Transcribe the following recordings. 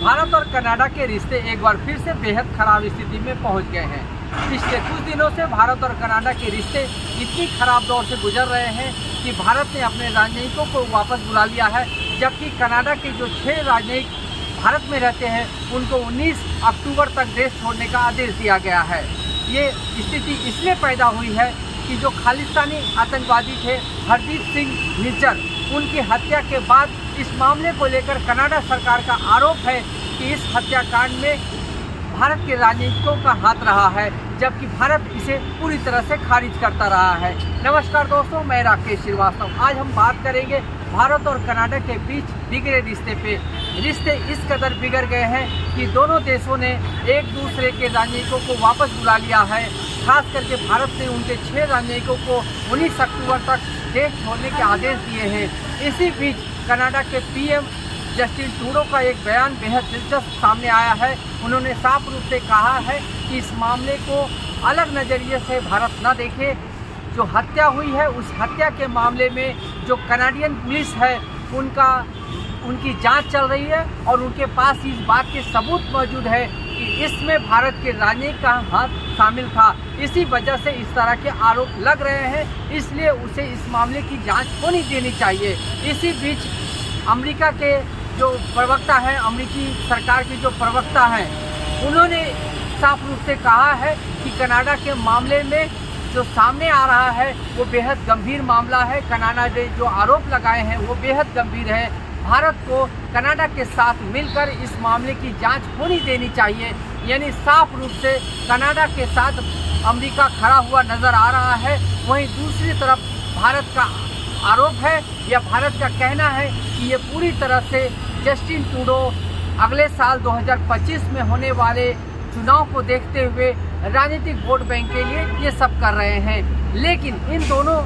भारत और कनाडा के रिश्ते एक बार फिर से बेहद खराब स्थिति में पहुंच गए हैं। पिछले कुछ दिनों से भारत और कनाडा के रिश्ते इतनी खराब दौर से गुजर रहे हैं कि भारत ने अपने राजनयिकों को वापस बुला लिया है, जबकि कनाडा के जो 6 राजनयिक भारत में रहते हैं उनको 19 अक्टूबर तक देश छोड़ने का आदेश दिया गया है। ये स्थिति इसलिए पैदा हुई है कि जो खालिस्तानी आतंकवादी थे हरदीप सिंह निज्जर, उनकी हत्या के बाद इस मामले को लेकर कनाडा सरकार का आरोप है कि इस हत्याकांड में भारत के राजनीतिकों का हाथ रहा है, जबकि भारत इसे पूरी तरह से खारिज करता रहा है। नमस्कार दोस्तों, मैं राकेश श्रीवास्तव। आज हम बात करेंगे भारत और कनाडा के बीच बिगड़े रिश्ते पे। रिश्ते इस कदर बिगड़ गए हैं कि दोनों देशों ने एक दूसरे के राजनीतिकों को वापस बुला लिया है। खास करके भारत ने उनके 6 राजनीतिकों को 19 अक्टूबर तक देश छोड़ने के आदेश दिए हैं। इसी बीच कनाडा के पीएम जस्टिन ट्रूडो का एक बयान बेहद दिलचस्प सामने आया है। उन्होंने साफ रूप से कहा है कि इस मामले को अलग नज़रिए से भारत न देखे। जो हत्या हुई है उस हत्या के मामले में जो कनाडियन पुलिस है उनकी जांच चल रही है और उनके पास इस बात के सबूत मौजूद है कि इसमें भारत के राजनीतिक का हाथ शामिल था। इसी वजह से इस तरह के आरोप लग रहे हैं, इसलिए उसे इस मामले की जांच होनी देनी चाहिए। इसी बीच अमेरिका के जो प्रवक्ता हैं, अमेरिकी सरकार की जो प्रवक्ता हैं, उन्होंने साफ रूप से कहा है कि कनाडा के मामले में जो सामने आ रहा है वो बेहद गंभीर मामला है। कनाडा ने जो आरोप लगाए हैं वो बेहद गंभीर है। भारत को कनाडा के साथ मिलकर इस मामले की जांच होनी देनी चाहिए। यानी साफ रूप से कनाडा के साथ अमेरिका खड़ा हुआ नज़र आ रहा है। वहीं दूसरी तरफ भारत का आरोप है या भारत का कहना है कि ये पूरी तरह से जस्टिन ट्रूडो अगले साल 2025 में होने वाले चुनाव को देखते हुए राजनीतिक वोट बैंक के लिए ये सब कर रहे हैं। लेकिन इन दोनों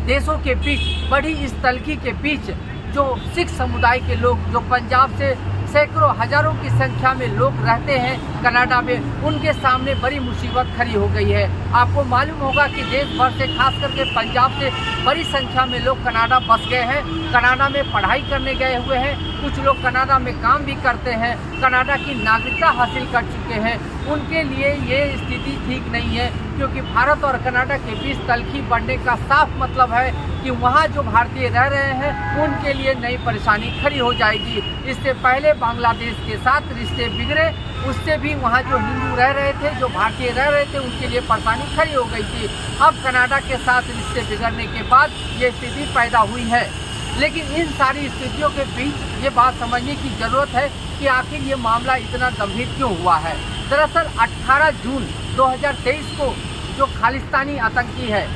देशों के बीच बढ़ी इस तल्खी के बीच जो सिख समुदाय के लोग जो पंजाब से सैकड़ों हजारों की संख्या में लोग रहते हैं कनाडा में, उनके सामने बड़ी मुसीबत खड़ी हो गई है। आपको मालूम होगा कि देश भर से खास करके पंजाब से बड़ी संख्या में लोग कनाडा बस गए हैं, कनाडा में पढ़ाई करने गए हुए हैं। कुछ लोग कनाडा में काम भी करते हैं, कनाडा की नागरिकता हासिल कर चुके हैं। उनके लिए ये स्थिति ठीक नहीं है, क्योंकि भारत और कनाडा के बीच तल्खी बढ़ने का साफ मतलब है कि वहाँ जो भारतीय रह रहे हैं उनके लिए नई परेशानी खड़ी हो जाएगी। इससे पहले बांग्लादेश के साथ रिश्ते बिगड़े, उससे भी वहाँ जो हिंदू रह रहे थे, जो भारतीय रह रहे थे, उनके लिए परेशानी खड़ी हो गई थी। अब कनाडा के साथ रिश्ते बिगड़ने के बाद ये स्थिति पैदा हुई है। लेकिन इन सारी स्थितियों के बीच ये बात समझने की ज़रूरत है कि आखिर ये मामला इतना गंभीर क्यों हुआ है। दरअसल 18 जून 2023 को जो खालिस्तानी आतंकी है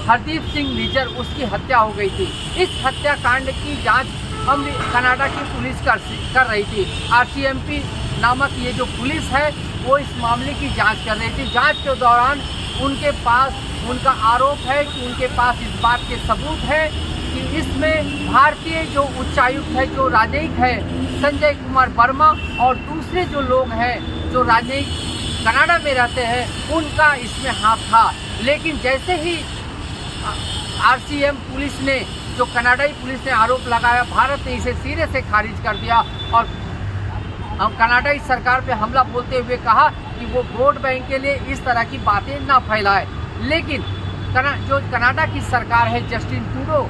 हरदीप सिंह निज्जर, उसकी हत्या हो गई थी। इस हत्याकांड की जांच कनाडा की पुलिस कर रही थी। RCMP नामक ये जो पुलिस है वो इस मामले की जांच कर रही थी। जांच के दौरान उनके पास उनका आरोप है कि उनके पास इस बात के सबूत है कि इसमें भारतीय जो उच्चायुक्त है, जो राजनयिक है संजय कुमार वर्मा, और दूसरे जो लोग हैं जो राजनयिक कनाडा में रहते हैं, उनका इसमें हाथ था। लेकिन जैसे ही RCM पुलिस ने, जो कनाडाई पुलिस ने आरोप लगाया, भारत ने इसे सिरे से खारिज कर दिया और कनाडाई सरकार पे हमला बोलते हुए कहा कि वो वोट बैंक के लिए इस तरह की बातें ना फैलाए। लेकिन जो कनाडा की सरकार है, जस्टिन ट्रूडो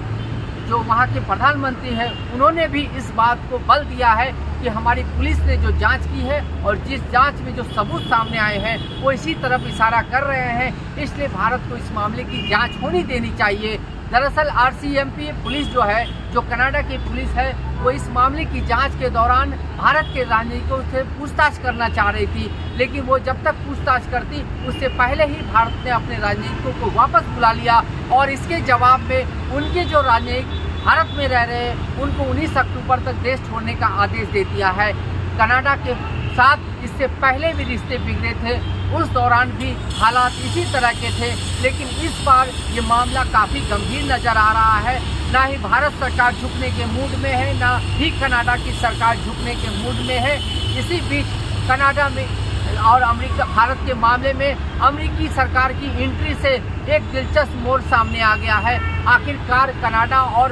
जो वहाँ के प्रधानमंत्री हैं, उन्होंने भी इस बात को बल दिया है कि हमारी पुलिस ने जो जांच की है और जिस जांच में जो सबूत सामने आए हैं वो इसी तरफ इशारा कर रहे हैं, इसलिए भारत को इस मामले की जांच होनी देनी चाहिए। दरअसल RCMP पुलिस जो है, जो कनाडा की पुलिस है, वो इस मामले की जांच के दौरान भारत के राजनीतिकों से पूछताछ करना चाह रही थी। लेकिन वो जब तक पूछताछ करती उससे पहले ही भारत ने अपने राजनीतिकों को वापस बुला लिया और इसके जवाब में उनके जो राजनीतिक भारत में रह रहे हैं उनको 19 अक्टूबर तक देश छोड़ने का आदेश दे दिया है। कनाडा के साथ इससे पहले भी रिश्ते बिगड़े थे, उस दौरान भी हालात इसी तरह के थे। लेकिन इस बार ये मामला काफ़ी गंभीर नज़र आ रहा है। ना ही भारत सरकार झुकने के मूड में है, ना ही कनाडा की सरकार झुकने के मूड में है। इसी बीच कनाडा में और अमेरिका भारत के मामले में अमेरिकी सरकार की एंट्री से एक दिलचस्प मोड़ सामने आ गया है। आखिरकार कनाडा और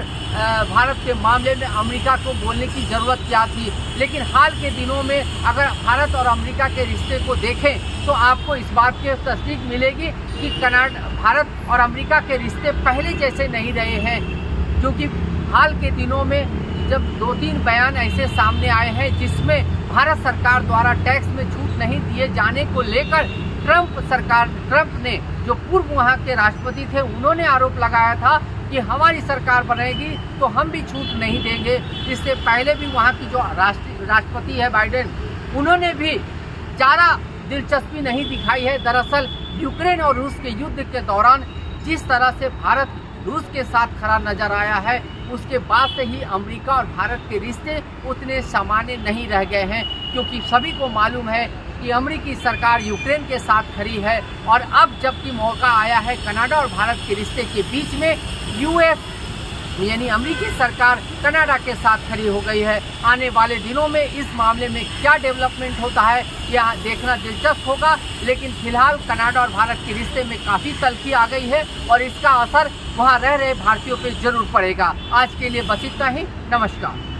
भारत के मामले में अमेरिका को बोलने की ज़रूरत क्या थी, लेकिन हाल के दिनों में अगर भारत और अमेरिका के रिश्ते को देखें तो आपको इस बात की तस्दीक मिलेगी कि भारत और अमेरिका के रिश्ते पहले जैसे नहीं रहे हैं, क्योंकि हाल के दिनों में जब 2-3 बयान ऐसे सामने आए हैं जिसमें भारत सरकार द्वारा टैक्स में छूट नहीं दिए जाने को लेकर ट्रंप ने, जो पूर्व वहाँ के राष्ट्रपति थे, उन्होंने आरोप लगाया था कि हमारी सरकार बनेगी तो हम भी छूट नहीं देंगे। इससे पहले भी वहाँ की जो राष्ट्रपति है बाइडेन, उन्होंने भी ज़्यादा दिलचस्पी नहीं दिखाई है। दरअसल यूक्रेन और रूस के युद्ध के दौरान जिस तरह से भारत रूस के साथ खड़ा नजर आया है, उसके बाद से ही अमेरिका और भारत के रिश्ते उतने सामान्य नहीं रह गए हैं, क्योंकि सभी को मालूम है कि अमेरिकी सरकार यूक्रेन के साथ खड़ी है और अब जबकि मौका आया है कनाडा और भारत के रिश्ते के बीच में, यूएस यानी अमेरिकी सरकार कनाडा के साथ खड़ी हो गई है। आने वाले दिनों में इस मामले में क्या डेवलपमेंट होता है यह देखना दिलचस्प होगा, लेकिन फिलहाल कनाडा और भारत के रिश्ते में काफ़ी तल्खी आ गई है और इसका असर वहां रह रहे भारतीयों पे जरूर पड़ेगा। आज के लिए बस इतना ही। नमस्कार।